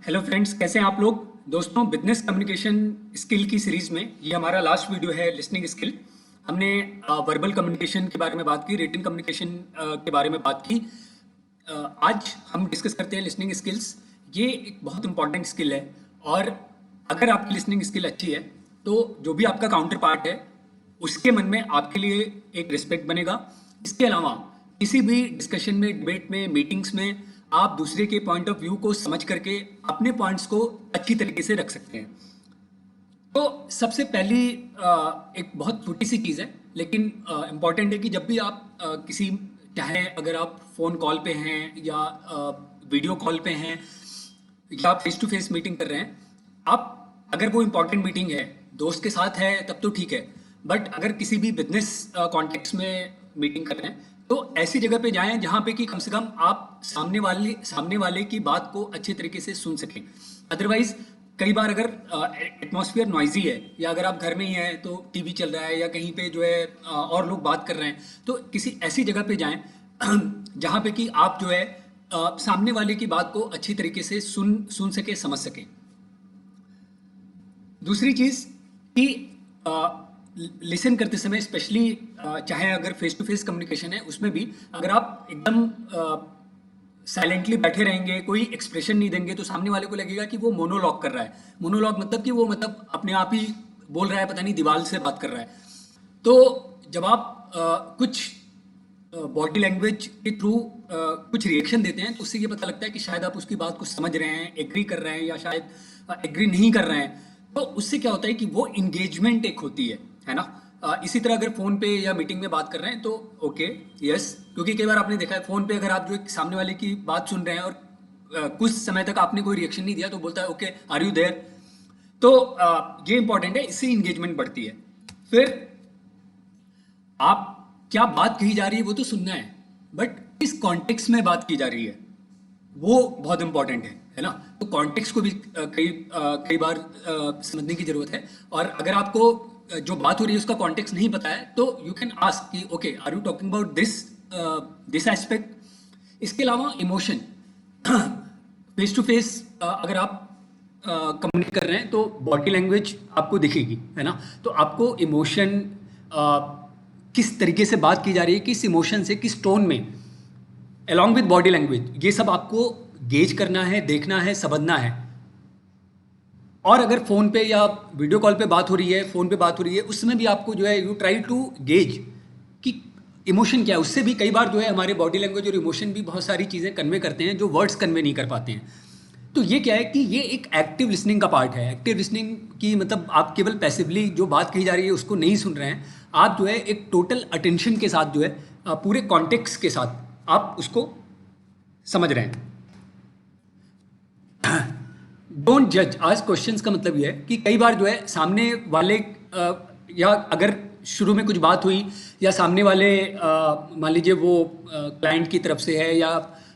Hello friends, कैसे हैं आप लोग। दोस्तों, बिजनेस कम्युनिकेशन स्किल की सीरीज में ये हमारा लास्ट वीडियो है, लिसनिंग स्किल। हमने वर्बल कम्युनिकेशन के बारे में बात की, रिटन कम्युनिकेशन के बारे में बात की। अ, आज हम डिस्कस करते हैं लिसनिंग स्किल्स। ये एक बहुत इंपॉर्टेंट स्किल है और अगर आपकी लिसनिंग स्किल अच्छी है तो जो भी आपका काउंटर पार्ट है उसके मन में आपके लिए एक रिस्पेक्ट बनेगा। इसके अलावा किसी भी डिस्कशन में, डिबेट में, मीटिंग्स में आप दूसरे के पॉइंट ऑफ व्यू को समझ करके अपने पॉइंट्स को अच्छी तरीके से रख सकते हैं। तो सबसे पहली एक बहुत छोटी सी चीज़ है लेकिन इम्पॉर्टेंट है कि जब भी आप किसी, चाहे अगर आप फ़ोन कॉल पे हैं या वीडियो कॉल पे हैं या आप फेस टू फेस मीटिंग कर रहे हैं, आप अगर वो इम्पॉर्टेंट मीटिंग है, दोस्त के साथ है, तब तो ठीक है। बट अगर किसी भी बिजनेस कॉन्टेक्स्ट में मीटिंग कर रहे हैं तो ऐसी जगह पे जाएं जहां पे कि कम से कम आप सामने वाले की बात को अच्छे तरीके से सुन सकें। अदरवाइज कई बार अगर एटमॉस्फेयर नॉइजी है या अगर आप घर में ही हैं तो टीवी चल रहा है या कहीं पे जो है और लोग बात कर रहे हैं, तो किसी ऐसी जगह पे जाएं जहां पे कि आप जो है सामने वाले की बात को अच्छी तरीके से सुन सके, समझ सके। दूसरी चीज कि लिसन करते समय स्पेशली, चाहे अगर फेस टू फेस कम्युनिकेशन है उसमें भी अगर आप एकदम साइलेंटली बैठे रहेंगे, कोई एक्सप्रेशन नहीं देंगे, तो सामने वाले को लगेगा कि वो मोनोलॉग कर रहा है। मोनोलॉग मतलब कि वो मतलब अपने आप ही बोल रहा है, पता नहीं दीवार से बात कर रहा है। तो जब आप कुछ बॉडी लैंग्वेज के थ्रू कुछ रिएक्शन देते हैं तो उससे ये पता लगता है कि शायद आप उसकी बात को समझ रहे हैं, एग्री कर रहे हैं या शायद एग्री नहीं कर रहे हैं। तो उससे क्या होता है कि वो इंगेजमेंट एक होती है ना। इसी तरह अगर फोन पे या मीटिंग में बात कर रहे हैं तो ओके, यस, क्योंकि कई बार आपने देखा है फोन पे अगर आप जो एक सामने वाले की बात सुन रहे हैं और कुछ समय तक आपने कोई रिएक्शन नहीं दिया तो बोलता है ओके, आर यू देयर। तो ये इंपॉर्टेंट है, इससे इंगेजमेंट बढ़ती है। फिर आप क्या बात कही जा रही है वो तो सुनना है, बट किस कॉन्टेक्स्ट में बात की जा रही है वो बहुत इंपॉर्टेंट है ना। तो कॉन्टेक्स्ट को भी कई बार समझने की जरूरत है। और अगर आपको जो बात हो रही है उसका कॉन्टेक्स्ट नहीं पता है तो यू कैन आस्क कि okay, are you talking about this aspect. इसके अलावा इमोशन, फेस टू फेस अगर आप कम्युनिकेट कर रहे हैं तो बॉडी लैंग्वेज आपको दिखेगी, है ना। तो आपको इमोशन, किस तरीके से बात की जा रही है, किस इमोशन से, किस टोन में, अलॉन्ग विद बॉडी लैंग्वेज, ये सब आपको गेज करना है, देखना है, समझना है। और अगर फोन पे या वीडियो कॉल पे बात हो रही है, फोन पे बात हो रही है, उसमें भी आपको जो है यू ट्राई टू गेज कि इमोशन क्या है। उससे भी कई बार जो है हमारे बॉडी लैंग्वेज और इमोशन भी बहुत सारी चीज़ें कन्वे करते हैं जो वर्ड्स कन्वे नहीं कर पाते हैं। तो ये क्या है कि ये एक एक्टिव लिसनिंग का पार्ट है। एक्टिव लिसनिंग की मतलब आप केवल पैसिवली जो बात कही जा रही है उसको नहीं सुन रहे हैं, आप जो है एक टोटल अटेंशन के साथ जो है पूरे कॉन्टेक्स्ट के साथ आप उसको समझ रहे हैं। डोंट जज। आज क्वेश्चंस का मतलब ये है कि कई बार जो है सामने वाले या अगर शुरू में कुछ बात हुई या सामने वाले मान लीजिए वो क्लाइंट की तरफ से है या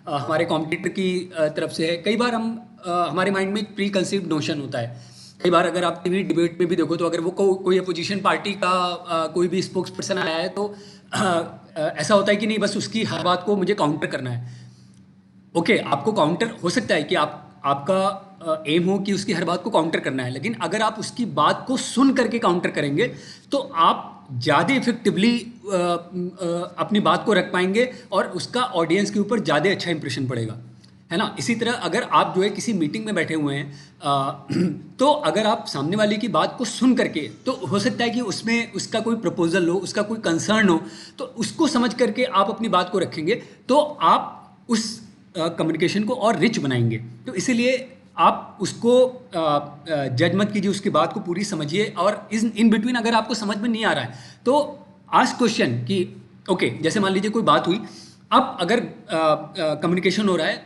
हमारे कॉम्पिटिटर की तरफ से है, कई बार हम हमारे माइंड में एक प्री कंसीव्ड नोशन होता है। कई बार अगर आप टीवी डिबेट में भी देखो तो अगर वो कोई अपोजिशन पार्टी का कोई भी स्पोक्स पर्सन आया है तो ऐसा होता है कि नहीं, बस उसकी हर बात को मुझे काउंटर करना है। ओके, आपको काउंटर हो सकता है कि आपका एम हो कि उसकी हर बात को काउंटर करना है, लेकिन अगर आप उसकी बात को सुन करके काउंटर करेंगे तो आप ज़्यादा इफेक्टिवली अपनी बात को रख पाएंगे और उसका ऑडियंस के ऊपर ज़्यादा अच्छा इंप्रेशन पड़ेगा, है ना। इसी तरह अगर आप जो है किसी मीटिंग में बैठे हुए हैं तो अगर आप सामने वाले की बात को सुन करके, तो हो सकता है कि उसमें उसका कोई प्रपोजल हो, उसका कोई कंसर्न हो, तो उसको समझ करके आप अपनी बात को रखेंगे तो आप उस कम्युनिकेशन को और रिच बनाएंगे। तो इसीलिए आप उसको जज मत कीजिए, उसकी बात को पूरी समझिए। और इन बिटवीन अगर आपको समझ में नहीं आ रहा है तो आस्क क्वेश्चन कि ओके, जैसे मान लीजिए कोई बात हुई, अब अगर कम्युनिकेशन हो रहा है,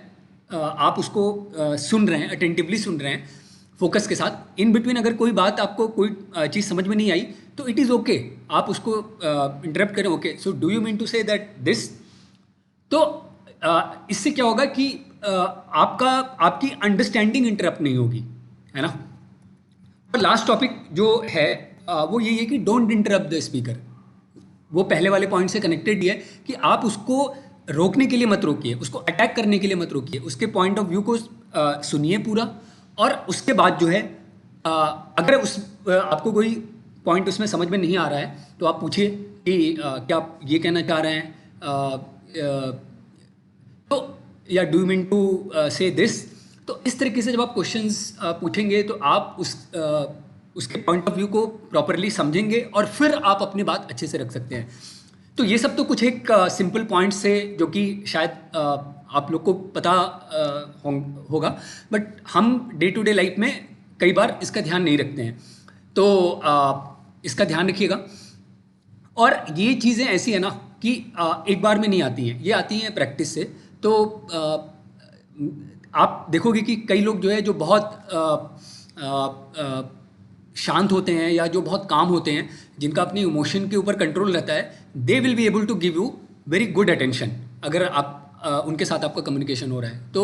आप उसको सुन रहे हैं, अटेंटिवली सुन रहे हैं फोकस के साथ, इन बिटवीन अगर कोई बात आपको कोई चीज़ समझ में नहीं आई तो इट इज़ ओके, आप उसको इंटरप्ट करें। Okay, so do you mean to say that this. तो इससे क्या होगा कि आपकी अंडरस्टैंडिंग इंटरप्ट नहीं होगी, है ना। और लास्ट टॉपिक जो है वो यही है कि डोंट इंटरप्ट द स्पीकर। वो पहले वाले पॉइंट से कनेक्टेड ही है कि आप उसको रोकने के लिए मत रोकिए, उसको अटैक करने के लिए मत रोकिए, उसके पॉइंट ऑफ व्यू को सुनिए पूरा, और उसके बाद जो है अगर आपको कोई पॉइंट उसमें समझ में नहीं आ रहा है तो आप पूछिए कि क्या आप ये कहना चाह रहे हैं, तो या डू यू मीन टू से दिस। तो इस तरीके से जब आप क्वेश्चंस पूछेंगे तो आप उसके पॉइंट ऑफ व्यू को प्रॉपरली समझेंगे और फिर आप अपनी बात अच्छे से रख सकते हैं। तो ये सब तो कुछ एक सिंपल पॉइंट्स है जो कि शायद आप लोग को पता होगा, बट हम डे टू डे लाइफ में कई बार इसका ध्यान नहीं रखते हैं, तो इसका ध्यान रखिएगा। और ये चीज़ें ऐसी है ना कि एक बार में नहीं आती हैं, ये आती हैं प्रैक्टिस से। तो आप देखोगे कि कई लोग जो है जो बहुत शांत होते हैं या जो बहुत काम होते हैं, जिनका अपनी इमोशन के ऊपर कंट्रोल रहता है, they will be able to give you very good attention अगर आप उनके साथ आपका कम्युनिकेशन हो रहा है। तो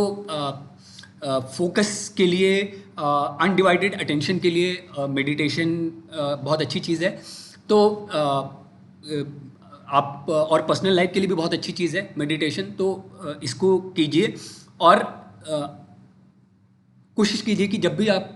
फोकस के लिए, अनडिवाइडेड अटेंशन के लिए मेडिटेशन बहुत अच्छी चीज़ है। तो आप और पर्सनल लाइफ के लिए भी बहुत अच्छी चीज़ है मेडिटेशन, तो इसको कीजिए। और कोशिश कीजिए कि जब भी आप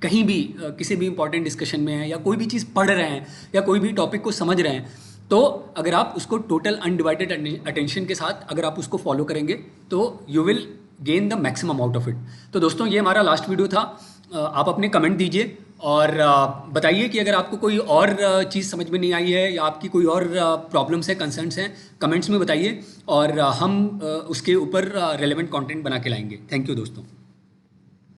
कहीं भी किसी भी इंपॉर्टेंट डिस्कशन में हैं या कोई भी चीज़ पढ़ रहे हैं या कोई भी टॉपिक को समझ रहे हैं, तो अगर आप उसको टोटल अनडिवाइडेड अटेंशन के साथ अगर आप उसको फॉलो करेंगे तो you will gain the maximum out of it. तो दोस्तों, ये हमारा लास्ट वीडियो था। आप अपने कमेंट दीजिए और बताइए कि अगर आपको कोई और चीज़ समझ में नहीं आई है या आपकी कोई और प्रॉब्लम्स हैं, कंसर्न्स हैं, कमेंट्स में बताइए और हम उसके ऊपर रेलेवेंट कंटेंट बना के लाएंगे। थैंक यू दोस्तों।